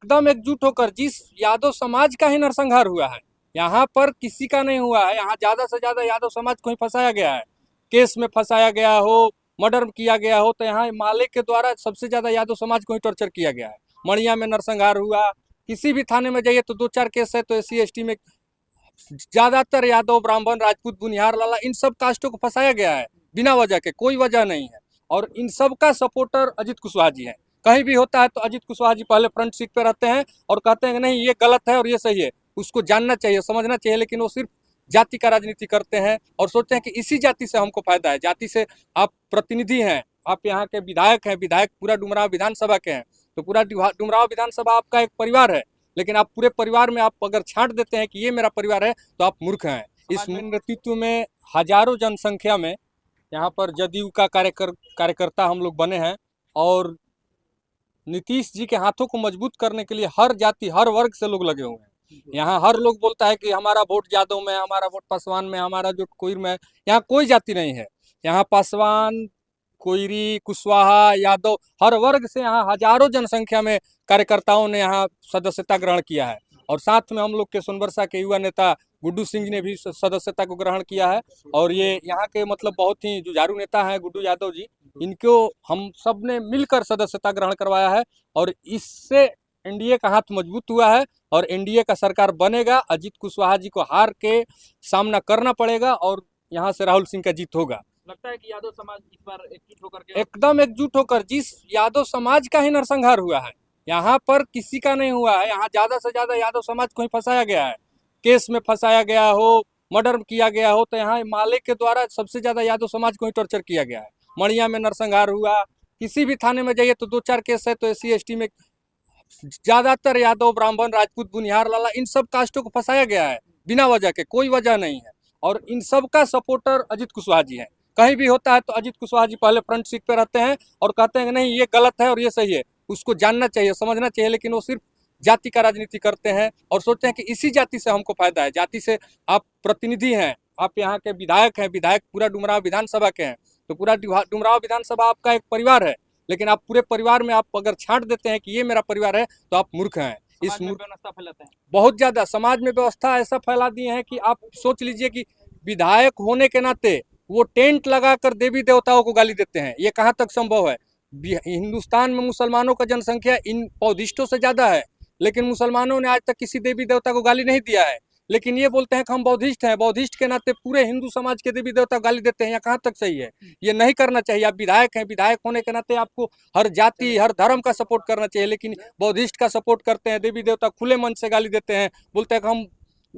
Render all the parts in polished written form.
एकदम एकजुट होकर, जिस यादव समाज का ही नरसंहार हुआ है, यहाँ पर किसी का नहीं हुआ है। यहाँ ज्यादा से ज्यादा यादव समाज को ही फंसाया गया है, केस में फंसाया गया हो, मर्डर किया गया हो। तो यहाँ माले के द्वारा सबसे ज्यादा यादव समाज को ही टॉर्चर किया गया है। मड़िया में नरसंहार हुआ, किसी भी थाने में जाइए तो 2-4 केस है। तो SC ST में ज्यादातर यादव, ब्राह्मण, राजपूत, बुनियार, लाला, इन सब कास्टों को फंसाया गया है बिना वजह के, कोई वजह नहीं है। और इन सब का सपोर्टर अजीत कुशवाहा जी है। कहीं भी होता है तो अजीत कुशवाहा जी पहले फ्रंट सीट पे रहते हैं और कहते हैं कि नहीं ये गलत है और ये सही है। उसको जानना चाहिए, समझना चाहिए, लेकिन वो सिर्फ जाति का राजनीति करते हैं और सोचते हैं कि इसी जाति से हमको फायदा है। जाति से आप प्रतिनिधि हैं, आप यहाँ के विधायक हैं, विधायक पूरा डुमरांव विधानसभा के हैं, तो पूरा डुमरांव विधानसभा आपका एक परिवार है। लेकिन आप पूरे परिवार में आप अगर छांट देते हैं कि ये मेरा परिवार है, तो आप मूर्ख हैं। इस नेतृत्व में हजारों जनसंख्या में यहाँ पर जदयू का कार्यकर्ता हम लोग बने हैं और नीतीश जी के हाथों को मजबूत करने के लिए हर जाति, हर वर्ग से लोग लगे हुए हैं। यहाँ हर लोग बोलता है कि हमारा वोट यादव में, हमारा वोट पासवान में, हमारा जो कोईर में। यहाँ कोई जाति नहीं है। यहाँ पासवान, कोईरी, कुशवाहा, यादव, हर वर्ग से यहाँ हजारों जनसंख्या में कार्यकर्ताओं ने यहाँ सदस्यता ग्रहण किया है। और साथ में हम लोग के सोनबरसा के युवा नेता गुड्डू सिंह ने भी सदस्यता को ग्रहण किया है। और ये यहाँ के मतलब बहुत ही जुझारू नेता हैं गुड्डू यादव जी, इनको हम सब ने मिलकर सदस्यता ग्रहण करवाया है। और इससे NDA का हाथ मजबूत हुआ है और NDA का सरकार बनेगा। अजीत कुशवाहा जी को हार के सामना करना पड़ेगा और यहाँ से राहुल सिंह का जीत होगा। लगता है कि यादव समाज इस बार एकजुट होकर के एकदम एकजुट होकर, जिस यादव समाज का ही नरसंहार हुआ है, यहाँ पर किसी का नहीं हुआ है। यहाँ ज्यादा से ज्यादा यादव समाज को ही फंसाया गया है, केस में फंसाया गया हो, मर्डर किया गया हो। तो यहाँ माले के द्वारा सबसे ज्यादा यादव समाज को ही टॉर्चर किया गया है। मड़िया में नरसंहार हुआ, किसी भी थाने में जाइए तो 2-4 केस है। तो SC ST में ज्यादातर यादव, ब्राह्मण, राजपूत, बुनियार, लाला, इन सब कास्टों को फंसाया गया है बिना वजह के, कोई वजह नहीं है। और इन सब का सपोर्टर अजीत कुशवाहा जी है। कहीं भी होता है तो अजीत कुशवाहा जी पहले फ्रंट सीट पे रहते हैं और कहते हैं कि नहीं ये गलत है और ये सही है। उसको जानना चाहिए, समझना चाहिए, लेकिन वो सिर्फ जाति का राजनीति करते हैं और सोचते हैं कि इसी जाति से हमको फायदा है। जाति से आप प्रतिनिधि हैं, आप यहाँ के विधायक हैं, विधायक पूरा डुमरांव विधानसभा के हैं, तो पूरा डुमरांव विधानसभा आपका एक परिवार है। लेकिन आप पूरे परिवार में आप अगर छांट देते हैं कि ये मेरा परिवार है, तो आप मूर्ख हैं। इस व्यवस्था फैलाते हैं, बहुत ज्यादा समाज में व्यवस्था ऐसा फैला दिए हैं कि आप सोच लीजिए कि विधायक होने के नाते वो टेंट लगाकर देवी देवताओं को गाली देते हैं। ये कहाँ तक संभव है? हिंदुस्तान में मुसलमानों का जनसंख्या इन बौद्धिस्टों से ज्यादा है, लेकिन मुसलमानों ने आज तक किसी देवी देवता को गाली नहीं दिया है। लेकिन ये बोलते हैं कि हम बौद्धिस्ट हैं, बौद्धिस्ट के नाते पूरे हिंदू समाज के देवी देवता गाली देते हैं। यहाँ कहाँ तक सही है? ये नहीं करना चाहिए। आप विधायक हैं, विधायक होने के नाते आपको हर जाति, हर धर्म का सपोर्ट करना चाहिए, लेकिन बौद्धिस्ट का सपोर्ट करते हैं, देवी देवता खुले मन से गाली देते हैं, बोलते हैं कि हम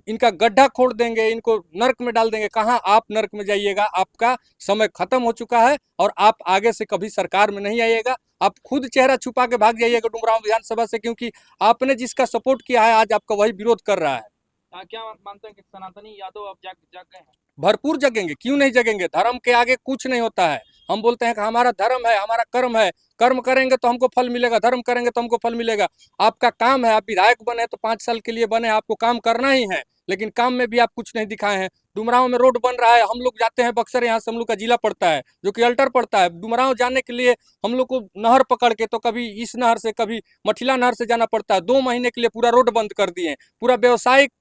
इनका गड्ढा खोद देंगे, इनको नर्क में डाल देंगे। कहाँ आप नर्क में जाइएगा? आपका समय खत्म हो चुका है और आप आगे से कभी सरकार में नहीं आइएगा। आप खुद चेहरा छुपा के भाग जाइएगा डुमरांव विधानसभा से, क्योंकि आपने जिसका सपोर्ट किया है आज आपका वही विरोध कर रहा है। क्या मानते हैं कि सनातनी यादव अब जाग गए हैं? भरपूर जगेंगे, क्यों नहीं जगेंगे? धर्म के आगे कुछ नहीं होता है। हम बोलते हैं कि हमारा धर्म है, हमारा कर्म है, कर्म करेंगे तो हमको फल मिलेगा, धर्म करेंगे तो हमको फल मिलेगा। आपका काम है, आप विधायक बने तो 5 साल के लिए बने, आपको काम करना ही है, लेकिन काम में भी आप कुछ नहीं दिखाए हैं। डुमरांव में रोड बन रहा है, हम लोग जाते हैं बक्सर, यहाँ से हम लोग का जिला पड़ता है जो कि अल्टर पड़ता है। डुमरांव जाने के लिए हम लोग को नहर पकड़ के तो कभी इस नहर से कभी मठिला नहर से जाना पड़ता है। 2 महीने के लिए पूरा रोड बंद कर दिए, पूरा व्यवसायिक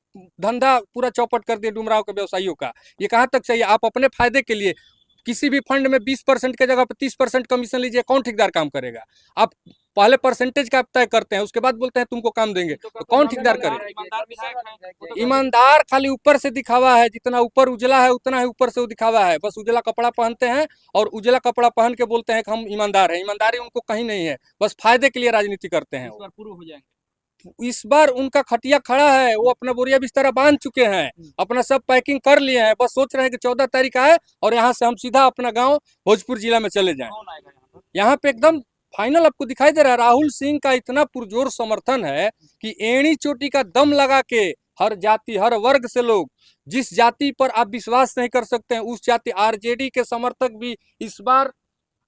धंधा पूरा चौपट कर दिया डुमरांव के व्यवसायियों का। ये कहाँ तक सही है? आप अपने फायदे के लिए किसी भी फंड में 20% के जगह पर 30% कमीशन लीजिए, कौन ठेकेदार काम करेगा? आप पहले परसेंटेज का तय करते हैं, उसके बाद बोलते हैं तुमको काम देंगे, तो कौन ठेकेदार करे? ईमानदार खाली ऊपर से दिखावा है, जितना ऊपर उजला है उतना ही ऊपर से वो दिखावा है। बस उजला कपड़ा पहनते हैं और उजला कपड़ा पहन के बोलते हैं कि हम ईमानदार हैं। ईमानदारी उनको कहीं नहीं है, बस फायदे के लिए राजनीति करते हैं। पूर्ण हो जाएंगे इस बार उनका खटिया खड़ा है, वो अपना बोरिया बिस्तर बांध चुके हैं, अपना सब पैकिंग कर लिए हैं, बस सोच रहे हैं कि 14 तारीख आए और यहाँ से हम सीधा अपना गांव भोजपुर जिला में चले जाएं। यहाँ पे एकदम फाइनल आपको दिखाई दे रहा है, राहुल सिंह का इतना पुरजोर समर्थन है कि एड़ी चोटी का दम लगा के हर जाति, हर वर्ग से लोग, जिस जाति पर आप विश्वास नहीं कर सकते हैं उस जाति, RJD के समर्थक भी इस बार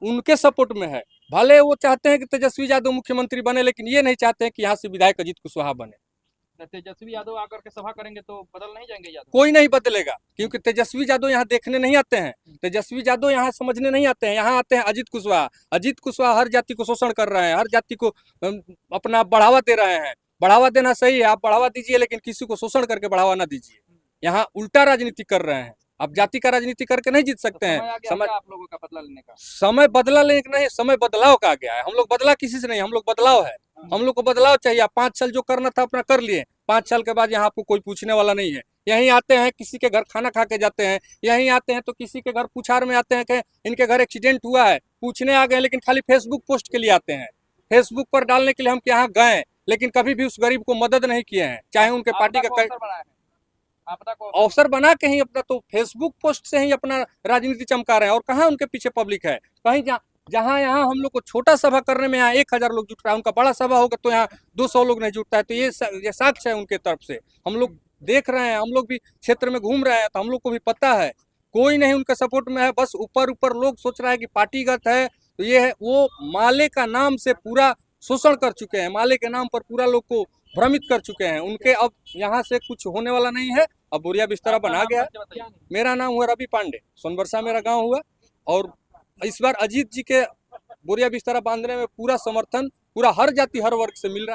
उनके सपोर्ट में है। भले वो चाहते हैं कि तेजस्वी यादव मुख्यमंत्री बने, लेकिन ये नहीं चाहते हैं कि यहाँ से विधायक अजीत कुशवाहा बने। तेजस्वी यादव आकर के सभा करेंगे तो बदल नहीं जाएंगे यादव? कोई नहीं बदलेगा, क्योंकि तेजस्वी यादव यहाँ देखने नहीं आते हैं, तेजस्वी यादव यहाँ समझने नहीं आते हैं। यहाँ आते हैं अजीत कुशवाहा। अजीत कुशवाहा हर जाति को शोषण कर रहे हैं, हर जाति को अपना बढ़ावा दे रहे हैं। बढ़ावा देना सही है, आप बढ़ावा दीजिए, लेकिन किसी को शोषण करके बढ़ावा ना दीजिए। यहाँ उल्टा राजनीति कर रहे हैं। अब जाति का राजनीति करके नहीं जीत सकते समय हैं। आ गया समय क्या आप लोगों का बदला लेने का? समय बदला लेने का नहीं, समय बदलाव का आ गया है। हम लोग बदला किसी से नहीं, हम लोग बदलाव है। हम लोग को बदलाव चाहिए। आप 5 साल जो करना था अपना कर लिए, 5 साल के बाद यहाँ आपको कोई पूछने वाला नहीं है। यहीं आते हैं, किसी के घर खाना खा के जाते हैं, यहीं आते हैं तो किसी के घर पूछार में आते हैं कि इनके घर एक्सीडेंट हुआ है, पूछने आ गए, लेकिन खाली फेसबुक पोस्ट के लिए आते हैं। फेसबुक पर डालने के लिए हम यहाँ गए, लेकिन कभी भी उस गरीब को मदद नहीं किए हैं, चाहे उनके पार्टी आपदा को का अवसर बनाया है, आपदा को अवसर अवसर बना के ही अपना तो फेसबुक पोस्ट से ही अपना राजनीति चमका रहे हैं। और कहाँ उनके पीछे पब्लिक है? कहीं जहाँ यहाँ हम लोग को छोटा सभा करने में यहाँ 1000 लोग जुट रहा है, उनका बड़ा सभा होगा तो यहाँ 200 लोग नहीं जुटता है। तो ये साक्ष्य है उनके तरफ से। हम लोग देख रहे हैं, हम लोग भी क्षेत्र में घूम रहे हैं, तो हम लोग को भी पता है कोई नहीं उनके सपोर्ट में है। बस ऊपर ऊपर लोग सोच रहा है कि पार्टीगत है, तो ये है वो माले का नाम से पूरा शोषण कर चुके हैं, माले के नाम पर पूरा लोग को भ्रमित कर चुके हैं। उनके अब यहाँ से कुछ होने वाला नहीं है। अब बोरिया बिस्तरा आपका बना नाम गया। सच बताइए। मेरा नाम हुआ रवि पांडे, सोनबरसा मेरा गांव हुआ। और इस बार अजीत जी के बोरिया बिस्तरा बांधने में पूरा समर्थन पूरा हर जाति हर वर्ग से मिल रहा है।